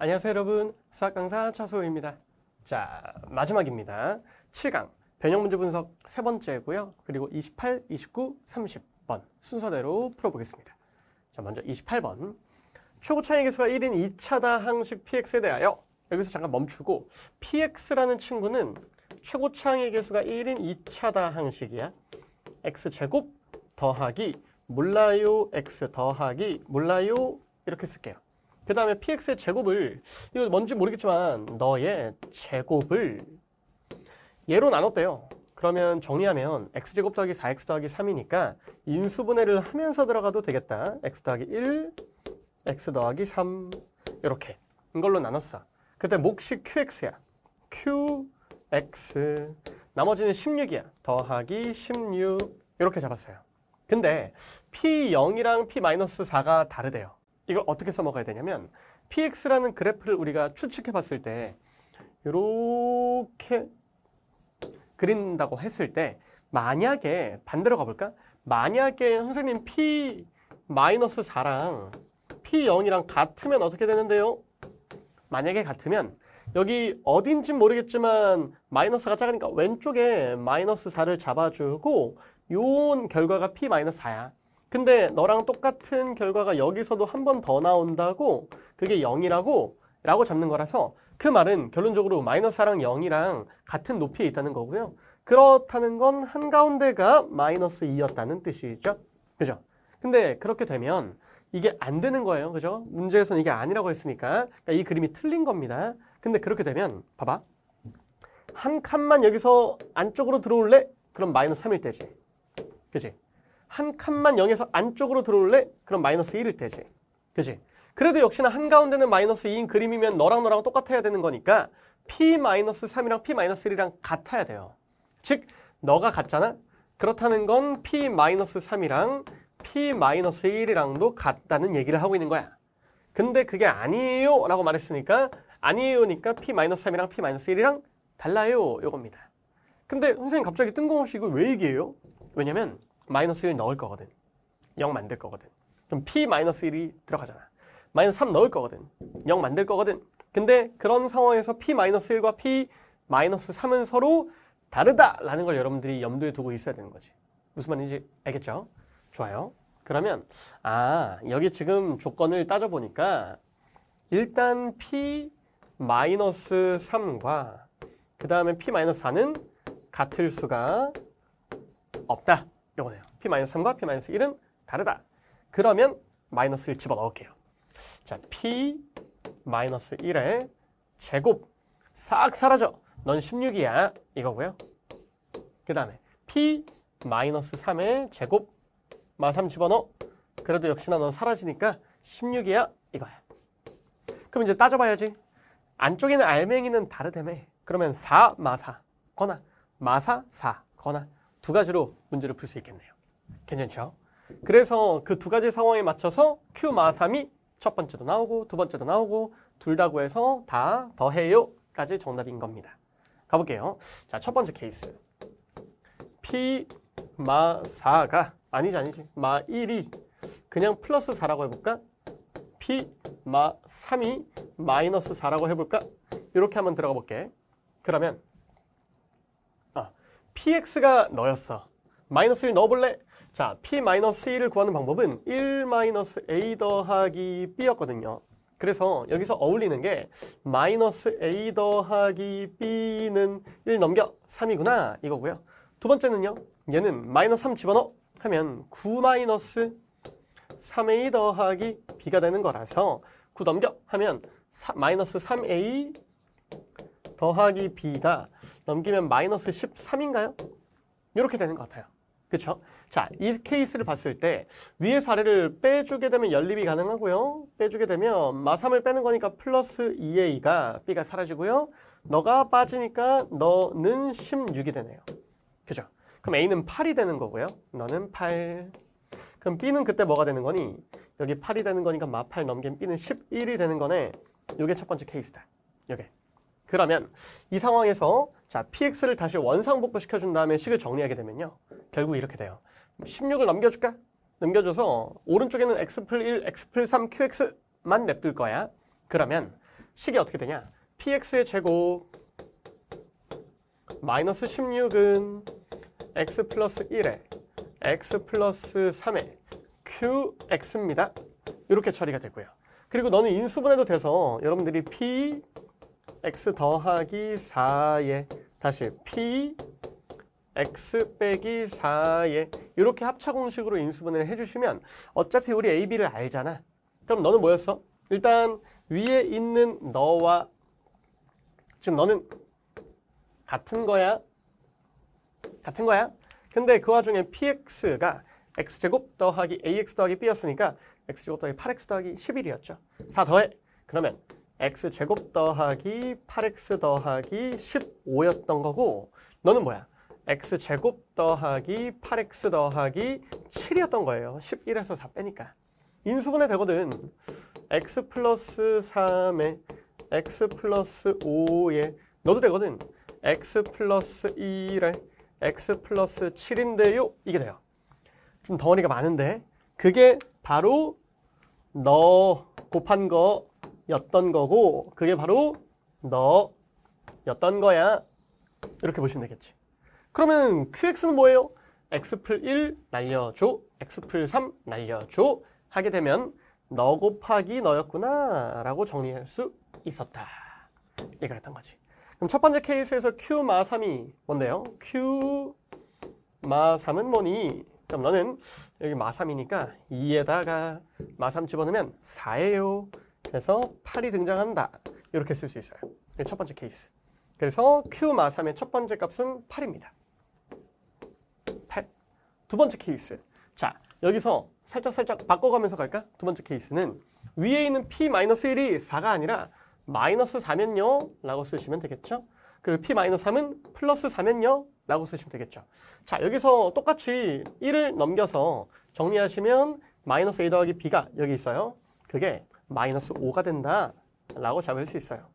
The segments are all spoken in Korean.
안녕하세요 여러분, 수학 강사 차수호입니다. 자, 마지막입니다. 7강 변형 문제 분석 세 번째고요. 그리고 28, 29, 30번 순서대로 풀어보겠습니다. 자, 먼저 28번. 최고차의 개수가 1인 2차다 항식 px에 대하여, 여기서 잠깐 멈추고, px라는 친구는 최고차의 개수가 1인 2차다 항식이야. x제곱 더하기 몰라요 x 더하기 몰라요 이렇게 쓸게요. 그 다음에 px의 제곱을, 이거 뭔지 모르겠지만 너의 제곱을 얘로 나눴대요. 그러면 정리하면 x제곱 더하기 4x 더하기 3이니까 인수분해를 하면서 들어가도 되겠다. x 더하기 1, x 더하기 3 이렇게 이걸로 나눴어. 그때 몫이 qx야. qx 나머지는 16이야. 더하기 16 이렇게 잡았어요. 근데 p0이랑 p-4가 다르대요. 이걸 어떻게 써먹어야 되냐면 px라는 그래프를 우리가 추측해 봤을 때 이렇게 그린다고 했을 때, 만약에 반대로 가볼까? 만약에 선생님 p-4랑 p0이랑 같으면 어떻게 되는데요? 만약에 같으면 여기 어딘진 모르겠지만 마이너스가 작으니까 왼쪽에 -4를 잡아주고 요 결과가 p-4야. 근데 너랑 똑같은 결과가 여기서도 한 번 더 나온다고, 그게 0이라고 라고 잡는 거라서 그 말은 결론적으로 -4랑 0이랑 같은 높이에 있다는 거고요. 그렇다는 건 한가운데가 -2였다는 뜻이죠. 그죠? 근데 그렇게 되면 이게 안 되는 거예요. 그죠? 문제에서는 이게 아니라고 했으니까 그러니까 이 그림이 틀린 겁니다. 근데 그렇게 되면 봐봐. 한 칸만 여기서 안쪽으로 들어올래? 그럼 -3일 때지. 그지? 한 칸만 0에서 안쪽으로 들어올래? 그럼 -1일 때지. 그지? 그래도 역시나 한가운데는 -2인 그림이면 너랑 똑같아야 되는 거니까 p-3이랑 p-1이랑 같아야 돼요. 즉, 너가 같잖아? 그렇다는 건 p-3이랑 p-1이랑도 같다는 얘기를 하고 있는 거야. 근데 그게 아니에요 라고 말했으니까 아니에요니까 p-3이랑 p-1이랑 달라요 이겁니다. 근데 선생님 갑자기 뜬금없이 이거 왜 얘기해요? 왜냐면 -1 넣을 거거든. 0 만들 거거든. 그럼 p-1이 들어가잖아. -3 넣을 거거든. 0 만들 거거든. 근데 그런 상황에서 p-1과 p-3은 서로 다르다라는 걸 여러분들이 염두에 두고 있어야 되는 거지. 무슨 말인지 알겠죠? 좋아요. 그러면 여기 지금 조건을 따져보니까 일단 p-3과 그 다음에 p-4는 같을 수가 없다. 이거네요. p-3과 p-1은 다르다. 그러면 마이너스를 집어넣을게요. 자, p-1의 제곱 싹 사라져. 넌 16이야. 이거고요. 그 다음에 p-3의 제곱 -3 집어넣어. 그래도 역시나 넌 사라지니까 16이야. 이거야. 그럼 이제 따져봐야지. 안쪽에 있는 알맹이는 다르다며. 그러면 4, -4 거나 -4, 4 거나 두 가지로 문제를 풀 수 있겠네요. 괜찮죠? 그래서 그 두 가지 상황에 맞춰서 q-3이 첫 번째도 나오고 두 번째도 나오고 둘 다 구해서 다 더해요 까지 정답인 겁니다. 가볼게요. 자, 첫 번째 케이스. p-4가 아니지 -1이 그냥 +4라고 해볼까? p-3이 -4라고 해볼까? 이렇게 한번 들어가 볼게. 그러면 px가 너였어. -1 넣어볼래? 자, p-1을 구하는 방법은 1-a 더하기 b였거든요. 그래서 여기서 어울리는 게 -a 더하기 b는 1 넘겨 3이구나 이거고요. 두 번째는요. 얘는 -3 집어넣어 하면 9-3a 더하기 b가 되는 거라서 9 넘겨 하면 -3a 더하기 b가 넘기면 -13인가요? 이렇게 되는 것 같아요. 그쵸? 자, 이 케이스를 봤을 때 위에서 아래를 빼주게 되면 연립이 가능하고요. 빼주게 되면 -3을 빼는 거니까 +2a가 b가 사라지고요. 너가 빠지니까 너는 16이 되네요. 그죠? 그럼 a는 8이 되는 거고요. 너는 8. 그럼 b는 그때 뭐가 되는 거니? 여기 8이 되는 거니까 -8 넘기면 b는 11이 되는 거네. 이게 첫 번째 케이스다. 요게. 그러면 이 상황에서 자, px를 다시 원상복구 시켜준 다음에 식을 정리하게 되면요. 결국 이렇게 돼요. 16을 넘겨줄까? 넘겨줘서 오른쪽에는 x 플 1, x 플 3, qx만 냅둘 거야. 그러면 식이 어떻게 되냐? px의 제곱 마이너스 16은 x 플러스 1에 x 플러스 3에 qx입니다. 이렇게 처리가 되고요. 그리고 너는 인수분해도 돼서 여러분들이 px 더하기 4에 다시 px 빼기 4에 이렇게 합차공식으로 인수분해를 해주시면 어차피 우리 a, b를 알잖아. 그럼 너는 뭐였어? 일단 위에 있는 너와 지금 너는 같은 거야. 같은 거야. 근데 그 와중에 px가 x제곱 더하기 ax 더하기 b였으니까 x제곱 더하기 8x 더하기 11이었죠. 4 더해. 그러면 x제곱 더하기 8x 더하기 15였던 거고 너는 뭐야? x제곱 더하기 8x 더하기 7이었던 거예요. 11에서 4 빼니까. 인수분해 되거든. x 플러스 3에 x 플러스 5에 너도 되거든. x 플러스 1에 x 플러스 7인데요. 이게 돼요. 좀 덩어리가 많은데 그게 바로 너 곱한 거였던 거고 그게 바로 너였던 거야. 이렇게 보시면 되겠지. 그러면 qx는 뭐예요? x플 1 날려줘. x플 3 날려줘. 하게 되면 너 곱하기 너였구나 라고 정리할 수 있었다. 얘가 했던 거지. 그럼 첫 번째 케이스에서 q 마 3이 뭔데요? q 마 3은 뭐니? 그럼 너는 여기 마 3이니까 2에다가 마 3 집어넣으면 4예요. 그래서 8이 등장한다. 이렇게 쓸 수 있어요. 이게 첫 번째 케이스. 그래서 q 마 3의 첫 번째 값은 8입니다. 8. 두 번째 케이스. 자, 여기서 살짝 바꿔가면서 갈까? 두 번째 케이스는 위에 있는 p-1이 4가 아니라 마이너스 4면요? 라고 쓰시면 되겠죠? 그리고 p-3은 플러스 4면요? 라고 쓰시면 되겠죠? 자, 여기서 똑같이 1을 넘겨서 정리하시면 마이너스 a 더하기 b가 여기 있어요. 그게 마이너스 5가 된다 라고 잡을 수 있어요.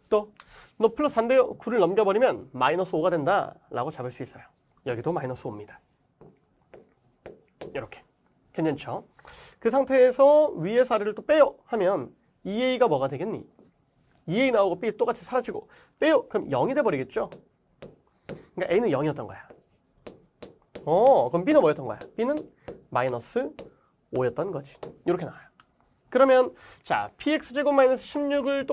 또 너 플러스 4인데요? 9를 넘겨버리면 마이너스 5가 된다 라고 잡을 수 있어요. 여기도 마이너스 5입니다. 이렇게. 괜찮죠? 그 상태에서 위에서 아래를 또 빼요 하면 2a가 뭐가 되겠니? 2a 나오고 b 똑같이 사라지고 빼요. 그럼 0이 돼버리겠죠? 그러니까 a는 0이었던 거야. 그럼 b는 뭐였던 거야? b는 마이너스 5였던 거지. 이렇게 나와요. 그러면 자 px제곱 마이너스 16을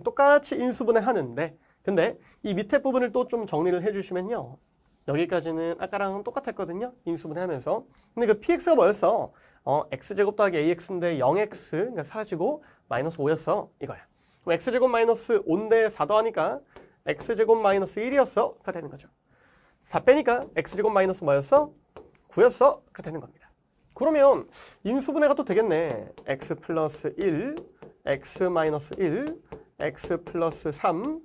똑같이 인수분해 하는데 근데 이 밑에 부분을 또 좀 정리를 해주시면요. 여기까지는 아까랑 똑같았거든요. 인수분해 하면서. 근데 그 px가 뭐였어? x제곱 더하기 ax인데 0x 그러니까 사라지고 마이너스 5였어. 이거야. 그럼 x제곱 마이너스 5인데 4 더하니까 x제곱 마이너스 1이었어. 가 되는 거죠. 4 빼니까 x제곱 마이너스 뭐였어? 9였어. 가 되는 겁니다. 그러면 인수분해가 또 되겠네. x 플러스 1, x 마이너스 1, x 플러스 3,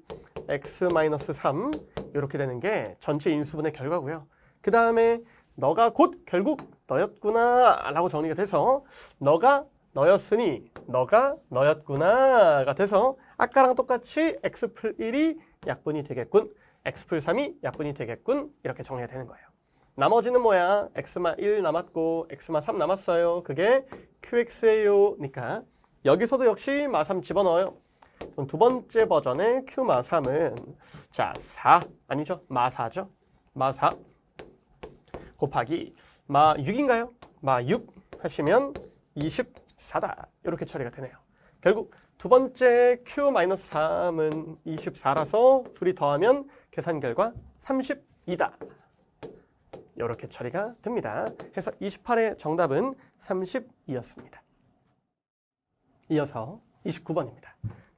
x 마이너스 3 이렇게 되는 게 전체 인수분해 결과고요. 그 다음에 너가 곧 결국 너였구나 라고 정리가 돼서 너가 너였으니 너가 너였구나가 돼서 아까랑 똑같이 x플 1이 약분이 되겠군. x플 3이 약분이 되겠군. 이렇게 정리가 되는 거예요. 나머지는 뭐야? x마 1 남았고 x마 3 남았어요. 그게 qx예요. 니까 여기서도 역시 마 3 집어넣어요. 그럼 두 번째 버전의 q 마 3은 자 4 아니죠? 마 4죠? 마 4 곱하기 마 6인가요? 마 6 하시면 24다. 이렇게 처리가 되네요. 결국 두 번째 q-3은 24라서 둘이 더하면 계산 결과 32다. 이렇게 처리가 됩니다. 해서 28의 정답은 32였습니다. 이어서 29번입니다.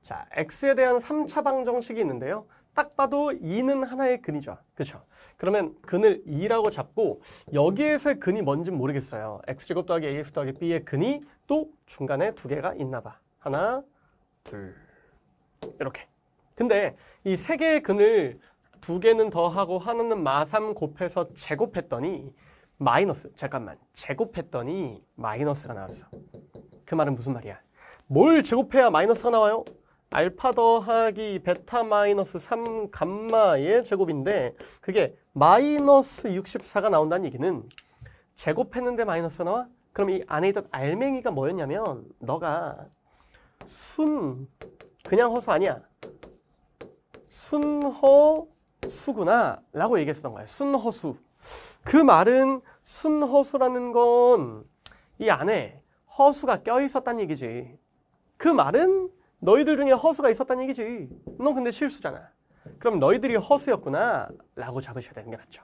자, x에 대한 3차 방정식이 있는데요. 딱 봐도 2는 하나의 근이죠. 그렇죠? 그러면 근을 2라고 잡고 여기에서의 근이 뭔지 모르겠어요. x제곱 더하기 ax 더하기 b의 근이 또 중간에 두 개가 있나 봐. 하나, 둘 이렇게. 근데 이 세 개의 근을 두 개는 더하고 하나는 마3 곱해서 제곱했더니 제곱했더니 마이너스가 나왔어. 그 말은 무슨 말이야? 뭘 제곱해야 마이너스가 나와요? 알파 더하기 베타 마이너스 3 감마의 제곱인데 그게 마이너스 64가 나온다는 얘기는 제곱했는데 마이너스가 나와? 그럼 이 안에 있던 알맹이가 뭐였냐면 너가 그냥 허수 아니야. 순허수구나 라고 얘기했었던 거야. 순허수. 그 말은 순허수라는 건 이 안에 허수가 껴있었단 얘기지. 그 말은 너희들 중에 허수가 있었단 얘기지. 넌 근데 실수잖아. 그럼 너희들이 허수였구나 라고 잡으셔야 되는 게 맞죠.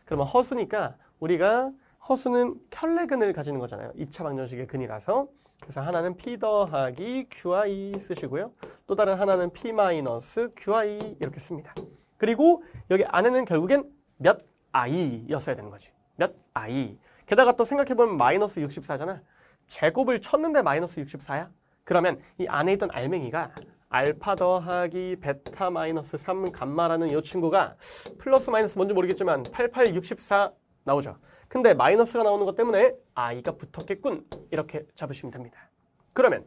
그러면 허수니까 우리가 허수는 켤레근을 가지는 거잖아요. 2차 방정식의 근이라서. 그래서 하나는 P 더하기 QI 쓰시고요. 또 다른 하나는 P 마이너스 QI 이렇게 씁니다. 그리고 여기 안에는 결국엔 몇 I였어야 되는 거지. 몇 I. 게다가 또 생각해보면 마이너스 64잖아. 제곱을 쳤는데 마이너스 64야? 그러면 이 안에 있던 알맹이가 알파 더하기 베타 마이너스 3 감마라는 이 친구가 플러스 마이너스 뭔지 모르겠지만 8864 나오죠. 근데 마이너스가 나오는 것 때문에 i가 붙었겠군. 이렇게 잡으시면 됩니다. 그러면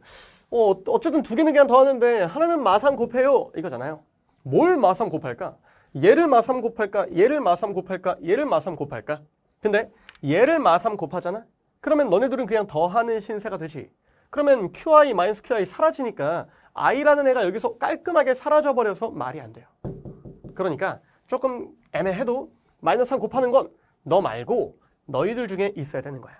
어쨌든 두 개는 그냥 더하는데 하나는 마3 곱해요. 이거잖아요. 뭘 마3 곱할까? 얘를 마3 곱할까? 얘를 마3 곱할까? 얘를 마3 곱할까? 근데 얘를 마3 곱하잖아? 그러면 너네들은 그냥 더하는 신세가 되지. 그러면 QI 마이너스 QI 사라지니까 i라는 애가 여기서 깔끔하게 사라져버려서 말이 안 돼요. 그러니까 조금 애매해도 마이너스 3 곱하는 건 너 말고 너희들 중에 있어야 되는 거야.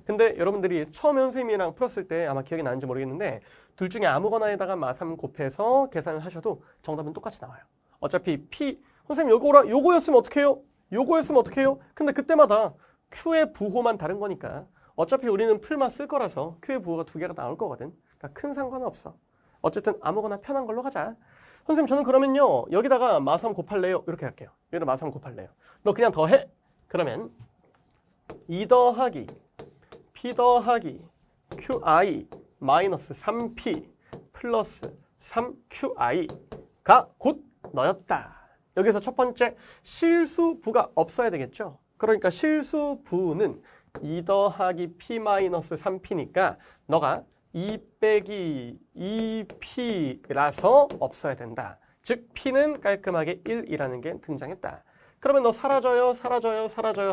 근데 여러분들이 처음에 선생님이랑 풀었을 때 아마 기억이 나는지 모르겠는데 둘 중에 아무거나에다가 마3 곱해서 계산을 하셔도 정답은 똑같이 나와요. 어차피 P, 선생님 요거였으면 어떡해요? 요거였으면 어떡해요? 근데 그때마다 Q의 부호만 다른 거니까 어차피 우리는 풀만 쓸 거라서 Q의 부호가 두 개가 나올 거거든. 그러니까 큰 상관은 없어. 어쨌든 아무거나 편한 걸로 가자. 선생님 저는 그러면요 여기다가 마3 곱할래요? 이렇게 할게요. 여기다 마3 곱할래요. 너 그냥 더해? 그러면 2 더하기 P 더하기 QI 마이너스 3P 플러스 3QI가 곧 너였다. 여기서 첫 번째 실수부가 없어야 되겠죠. 그러니까 실수부는 2 더하기 P 마이너스 3P니까 너가 2 빼기 2P라서 없어야 된다. 즉 P는 깔끔하게 1이라는 게 등장했다. 그러면 너 사라져요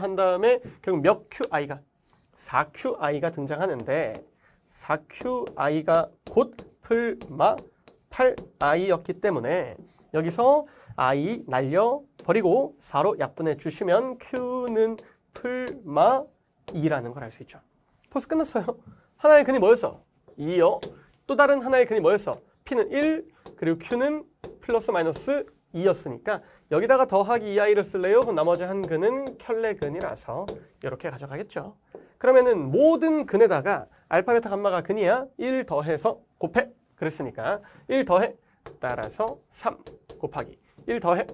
한 다음에 결국 몇 QI가 4QI가 등장하는데 4QI가 곧 풀마 8I였기 때문에 여기서 I 날려버리고 4로 약분해 주시면 Q는 풀마 2라는 걸 알 수 있죠. 벌써 끝났어요. 하나의 근이 뭐였어? 2요. 또 다른 하나의 근이 뭐였어? P는 1 그리고 Q는 플러스 마이너스 2였으니까 여기다가 더하기 2i를 쓸래요? 그럼 나머지 한 근은 켤레근이라서 이렇게 가져가겠죠. 그러면은 모든 근에다가 알파, 베타, 감마가 근이야. 1 더해서 곱해. 그랬으니까 1 더해. 따라서 3 곱하기 1 더해.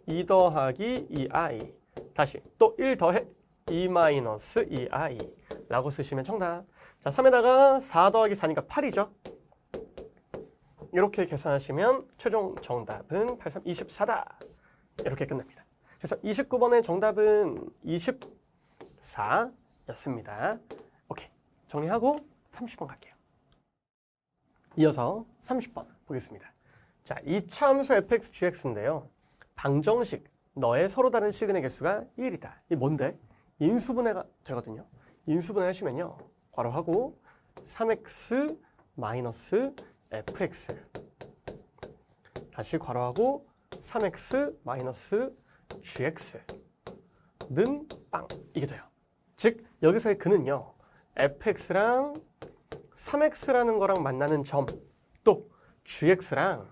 2 더하기 2i. 다시 또 1 더해. 2 마이너스 2i 라고 쓰시면 정답. 자, 3에다가 4 더하기 4니까 8이죠. 이렇게 계산하시면 최종 정답은 83, 24다. 이렇게 끝납니다. 그래서 29번의 정답은 24였습니다. 오케이. 정리하고 30번 갈게요. 이어서 30번 보겠습니다. 자, 이차함수 fx, gx인데요. 방정식, 너의 서로 다른 시근의 개수가 1이다. 이게 뭔데? 인수분해가 되거든요. 인수분해 하시면요. 괄호하고 3x 마이너스 fx 다시 괄호하고 3x 마이너스 gx는 빵 이게 돼요. 즉 여기서의 근은요. fx랑 3x라는 거랑 만나는 점 또 gx랑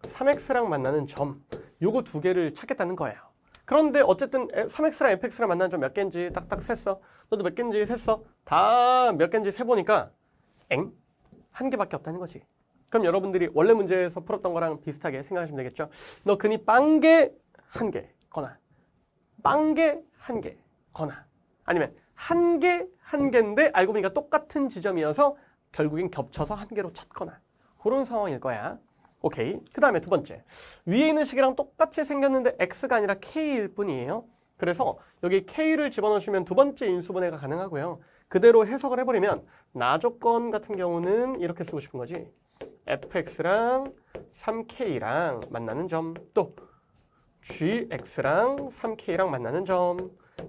3x랑 만나는 점 요거 두 개를 찾겠다는 거예요. 그런데 어쨌든 3x랑 fx랑 만나는 점 몇 개인지 딱딱 셌어. 너도 몇 개인지 셌어. 다 몇 개인지 세보니까 한 개밖에 없다는 거지. 그럼 여러분들이 원래 문제에서 풀었던 거랑 비슷하게 생각하시면 되겠죠. 너 근이 빵개 한 개 거나 빵개 한 개 거나 아니면 한 개 한 개인데 알고 보니까 똑같은 지점이어서 결국엔 겹쳐서 한 개로 쳤거나 그런 상황일 거야. 오케이. 그 다음에 두 번째. 위에 있는 식이랑 똑같이 생겼는데 x가 아니라 k일 뿐이에요. 그래서 여기 k를 집어넣으시면 두 번째 인수분해가 가능하고요. 그대로 해석을 해버리면 나조건 같은 경우는 이렇게 쓰고 싶은 거지. fx랑 3k랑 만나는 점, 또 gx랑 3k랑 만나는 점.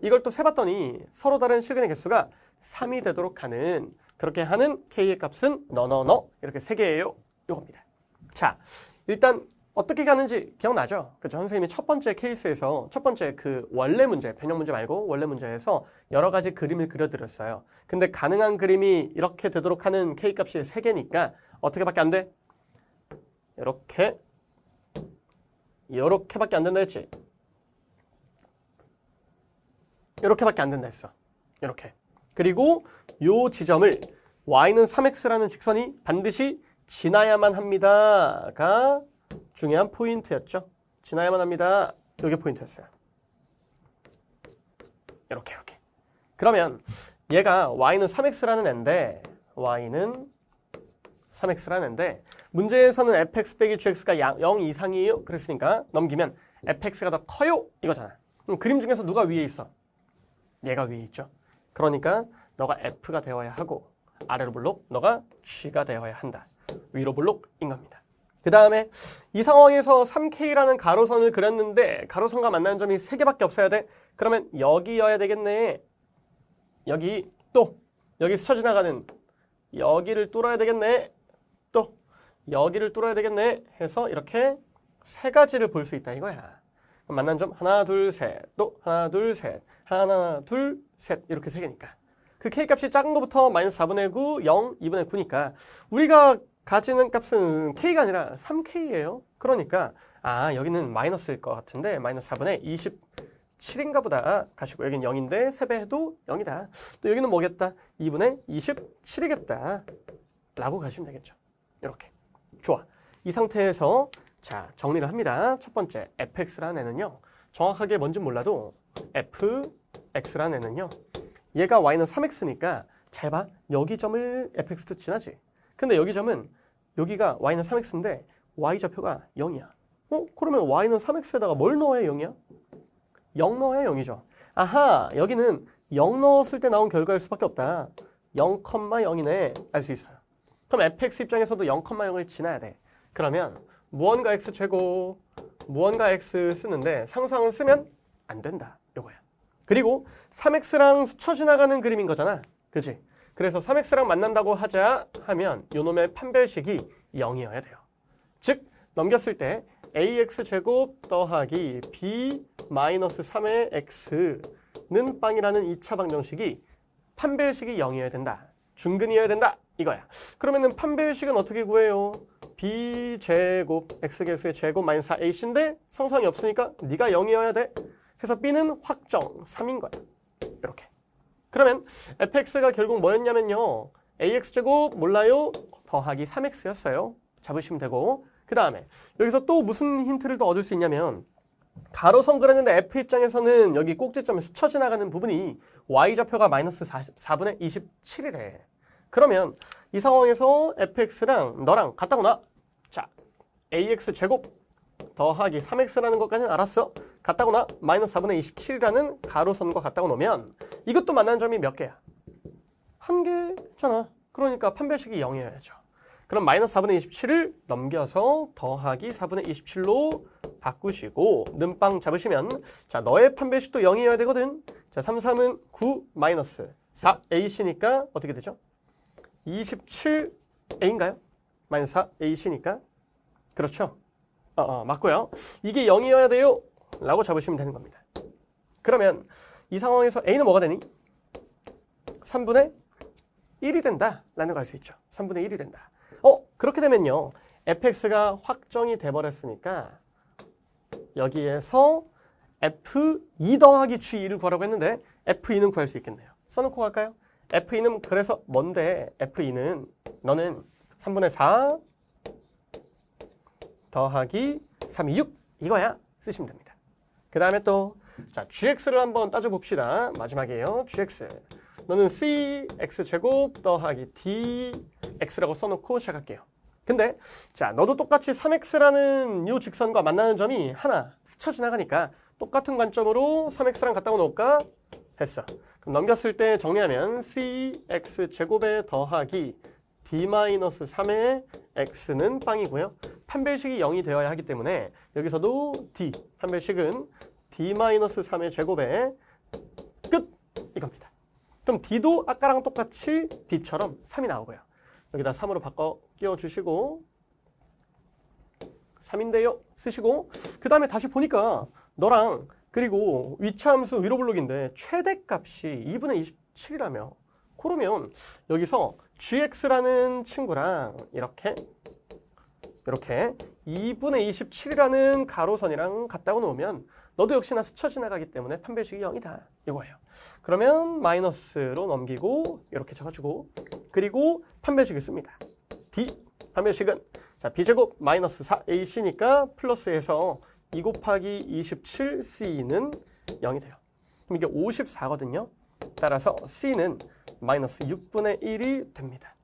이걸 또 세봤더니 서로 다른 시그널 개수가 3이 되도록 하는 그렇게 하는 k의 값은 너너너 이렇게 세 개예요. 요겁니다. 자, 일단 어떻게 가는지 기억나죠? 그죠? 선생님이 첫 번째 케이스에서 첫 번째 그 원래 문제, 변형 문제 말고 원래 문제에서 여러 가지 그림을 그려드렸어요. 근데 가능한 그림이 이렇게 되도록 하는 K값이 3개니까 어떻게밖에 안 돼? 이렇게밖에 안 된다 했지? 이렇게밖에 안 된다 했어. 이렇게. 그리고 요 지점을 y는 3x라는 직선이 반드시 지나야만 합니다가 중요한 포인트였죠. 지나야만 합니다. 이게 포인트였어요. 이렇게. 그러면 얘가 y는 3x라는 애인데 y는 3x라는 애인데 문제에서는 fx 빼기 gx가 0 이상이에요. 그랬으니까 넘기면 fx가 더 커요. 이거잖아. 그럼 그림 중에서 누가 위에 있어? 얘가 위에 있죠. 그러니까 너가 f가 되어야 하고 아래로 볼록 너가 g가 되어야 한다. 위로 볼록인 겁니다. 그 다음에 이 상황에서 3K라는 가로선을 그렸는데 가로선과 만나는 점이 3개밖에 없어야 돼. 그러면 여기여야 되겠네. 여기 또 여기 스쳐 지나가는 여기를 뚫어야 되겠네. 또 여기를 뚫어야 되겠네. 해서 이렇게 3가지를 볼 수 있다 이거야. 만난 점 하나 둘 셋 또 하나 둘 셋 하나 둘 셋 이렇게 3개니까 그 K값이 작은 것부터 마이너스 4분의 9, 0, 2분의 9니까 우리가 가지는 값은 K가 아니라 3K예요. 그러니까 여기는 마이너스일 것 같은데 마이너스 4분의 27인가 보다 가시고 여기는 0인데 3배해도 0이다. 또 여기는 뭐겠다? 2분의 27이겠다. 라고 가시면 되겠죠. 이렇게. 좋아. 이 상태에서 자 정리를 합니다. 첫 번째 fx라는 애는요. 정확하게 뭔지 몰라도 fx라는 애는요. 얘가 y는 3x니까 잘 봐. 여기 점을 fx도 지나지. 근데 여기 점은 여기가 y는 3x인데 y좌표가 0이야. 그러면 y는 3x에다가 뭘 넣어야 0이야? 0 넣어야 0이죠. 아하, 여기는 0 넣었을 때 나온 결과일 수밖에 없다. 0,0이네. 알 수 있어요. 그럼 fx 입장에서도 0,0을 지나야 돼. 그러면 무언가 x제곱, 무언가 x 쓰는데 상수항을 쓰면 안 된다. 요거야. 그리고 3x랑 스쳐 지나가는 그림인 거잖아. 그치? 그래서 3x랑 만난다고 하자 하면 요놈의 판별식이 0이어야 돼요. 즉 넘겼을 때 ax제곱 더하기 b-3의 x는 빵이라는 2차 방정식이 판별식이 0이어야 된다. 중근이어야 된다. 이거야. 그러면은 판별식은 어떻게 구해요? b제곱 x개수의 제곱 마이너스 4ac인데 상수항이 없으니까 네가 0이어야 돼. 그래서 b는 확정 3인 거야. 이렇게. 그러면 fx가 결국 뭐였냐면요. ax제곱 몰라요. 더하기 3x였어요. 잡으시면 되고 그 다음에 여기서 또 무슨 힌트를 더 얻을 수 있냐면 가로선 그렸는데 f 입장에서는 여기 꼭지점에 스쳐 지나가는 부분이 y좌표가 마이너스 4분의 27이래. 그러면 이 상황에서 fx랑 너랑 같다고 나. 자, ax제곱 더하기 3x라는 것까지는 알았어. 같다고 나. 마이너스 4분의 27이라는 가로선과 같다고 놓으면 이것도 만나는 점이 몇 개야? 1개잖아. 그러니까 판별식이 0이어야죠. 그럼 마이너스 4분의 27을 넘겨서 더하기 4분의 27로 바꾸시고 는빵 잡으시면 자 너의 판별식도 0이어야 되거든. 자 3, 3은 9 마이너스 4ac니까 어떻게 되죠? 27a인가요? 마이너스 4ac니까 그렇죠? 맞고요. 이게 0이어야 돼요. 라고 잡으시면 되는 겁니다. 그러면 이 상황에서 a는 뭐가 되니? 3분의 1이 된다. 라는 걸 알 수 있죠. 3분의 1이 된다. 그렇게 되면요. fx가 확정이 돼버렸으니까 여기에서 f2 더하기 g2를 구하라고 했는데 f2는 구할 수 있겠네요. 써놓고 갈까요? f2는 그래서 뭔데 f2는 너는 3분의 4 더하기 3이 6 이거야. 쓰시면 됩니다. 그 다음에 또 자 gx를 한번 따져봅시다. 마지막이에요. gx 너는 cx제곱 더하기 dx라고 써놓고 시작할게요. 근데 자 너도 똑같이 3x라는 이 직선과 만나는 점이 하나 스쳐 지나가니까 똑같은 관점으로 3x랑 같다고 놓을까? 했어. 그럼 넘겼을 때 정리하면 cx제곱에 더하기 d-3의 x는 빵이고요. 판별식이 0이 되어야 하기 때문에 여기서도 d, 판별식은 d-3의 제곱에 끝! 이겁니다. 그럼 d도 아까랑 똑같이 b처럼 3이 나오고요. 여기다 3으로 바꿔 끼워주시고 3인데요. 쓰시고 그 다음에 다시 보니까 너랑 그리고 위치함수 위로 블록인데 최대값이 2분의 27이라며. 그러면 여기서 gx라는 친구랑 이렇게 2분의 27이라는 가로선이랑 같다고 놓으면 너도 역시나 스쳐 지나가기 때문에 판별식이 0이다. 이거예요. 그러면 마이너스로 넘기고 이렇게 적어주고 그리고 판별식을 씁니다. D 판별식은 자 b제곱 마이너스 4ac니까 플러스해서 2 곱하기 27c는 0이 돼요. 그럼 이게 54거든요. 따라서 c는 마이너스 6분의 1이 됩니다.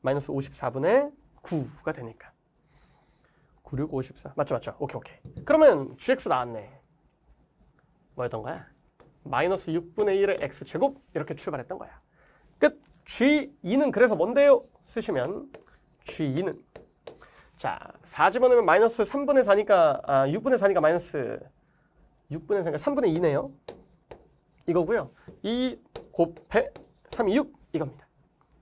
마이너스 54분의 9가 되니까. 96, 54. 맞죠? 오케이. 그러면 gx 나왔네. 뭐였던 거야? 마이너스 6분의 1의 x제곱 이렇게 출발했던 거야. 끝. g2는 그래서 뭔데요? 쓰시면 g2는 자 4 집어넣으면 마이너스 3분의 4니까 6분의 4니까 마이너스 6분의 4니까 3분의 2네요. 이거고요. 2 곱해 3이 6 이겁니다.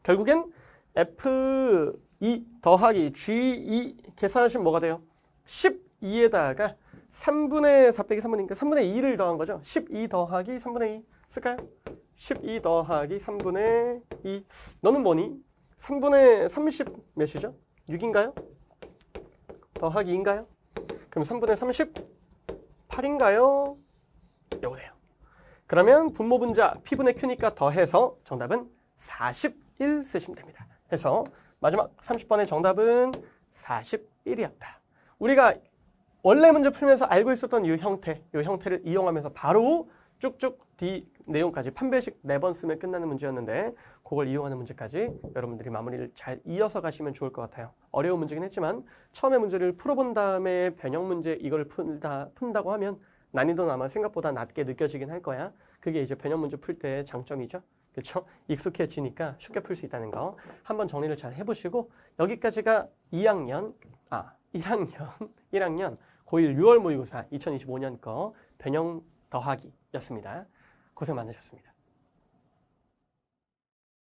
결국엔 F2 더하기 G2 계산하시면 뭐가 돼요? 12에다가 3분의 4 빼기 3분이니까 3분의 2를 더한 거죠. 12 더하기 3분의 2 쓸까요? 12 더하기 3분의 2 너는 뭐니? 3분의 30 몇이죠? 6인가요? 더하기 2인가요? 그럼 3분의 38인가요? 요거네요. 그러면 분모 분자 P분의 Q니까 더해서 정답은 41 쓰시면 됩니다. 그래서 마지막 30번의 정답은 41이었다. 우리가 원래 문제 풀면서 알고 있었던 이 형태를 이용하면서 바로 쭉쭉 뒤 내용까지 판별식 4번 쓰면 끝나는 문제였는데 그걸 이용하는 문제까지 여러분들이 마무리를 잘 이어서 가시면 좋을 것 같아요. 어려운 문제긴 했지만 처음에 문제를 풀어본 다음에 변형 문제 이걸 푼다고 하면 난이도는 아마 생각보다 낮게 느껴지긴 할 거야. 그게 이제 변형 문제 풀 때의 장점이죠. 그렇죠? 익숙해지니까 쉽게 풀 수 있다는 거. 한번 정리를 잘 해보시고 여기까지가 1학년 고1 6월 모의고사 2025년 거 변형 더하기였습니다. 고생 많으셨습니다.